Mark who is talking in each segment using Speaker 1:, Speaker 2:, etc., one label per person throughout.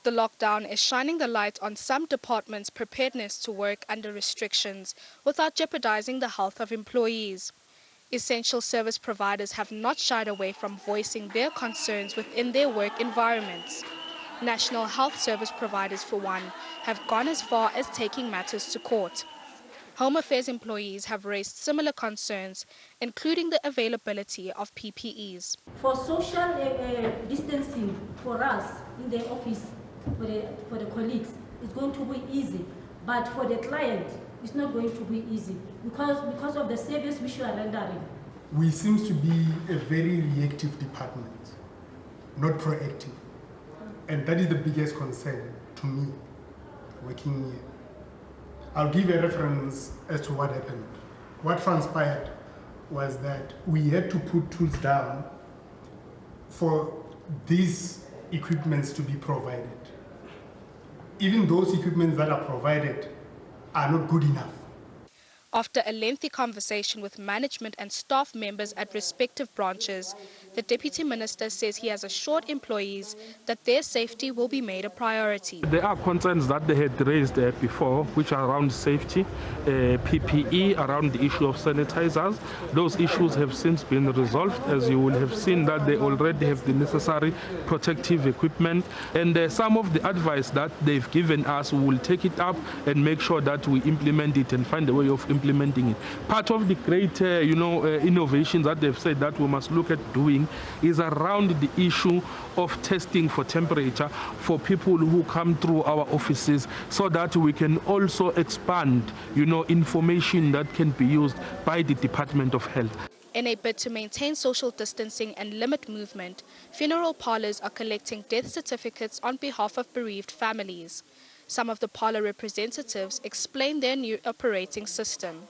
Speaker 1: The lockdown is shining the light on some departments' preparedness to work under restrictions without jeopardizing the health of employees. Essential service providers have not shied away from voicing their concerns within their work environments. National health service providers, for one, have gone as far as taking matters to court. Home Affairs employees have raised similar concerns, including the availability of PPEs.
Speaker 2: For social distancing for us in the office, for the colleagues, it's going to be easy. But for the client, it's not going to be easy because of the service which you are rendering.
Speaker 3: We seem to be a very reactive department, not proactive. And that is the biggest concern to me working here. I'll give a reference as to what happened. What transpired was that we had to put tools down for these equipments to be provided. Even those equipments that are provided are not good enough.
Speaker 1: After a lengthy conversation with management and staff members at respective branches, the Deputy Minister says he has assured employees that their safety will be made a priority.
Speaker 4: There are concerns that they had raised before, which are around safety, PPE, around the issue of sanitizers. Those issues have since been resolved, as you will have seen that they already have the necessary protective equipment. And some of the advice that they've given us, we will take it up and make sure that we implement it and find a way of implementing it. Part of the great innovations that they've said that we must look at doing is around the issue of testing for temperature for people who come through our offices, so that we can also expand information that can be used by the Department of Health.
Speaker 1: In a bid to maintain social distancing and limit movement, funeral parlours are collecting death certificates on behalf of bereaved families. Some of the parlour representatives explain their new operating system.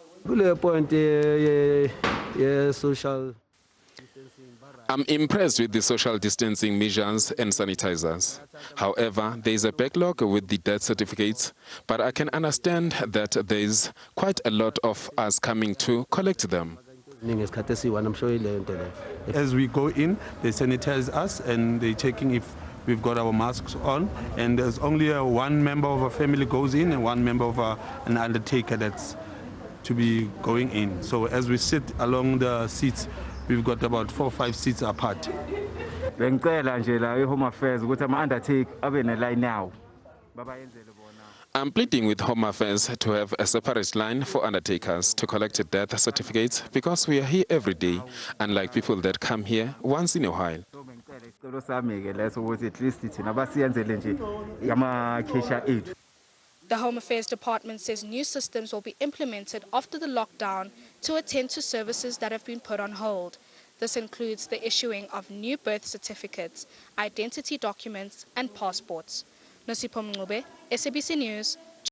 Speaker 5: I'm impressed with the social distancing measures and sanitizers. However, there is a backlog with the death certificates, but I can understand that there is quite a lot of us coming to collect them.
Speaker 6: As we go in, they sanitize us and they're checking if we've got our masks on, and there's only one member of a family goes in and one member of an undertaker that's to be going in. So as we sit along the seats, we've got about 4 or 5 seats apart.
Speaker 5: I'm pleading with Home Affairs to have a separate line for undertakers to collect death certificates, because we are here every day, unlike people that come here once in a while.
Speaker 1: The Home Affairs Department says new systems will be implemented after the lockdown to attend to services that have been put on hold. This includes the issuing of new birth certificates, identity documents and passports. Nosipho Mncube, SABC News,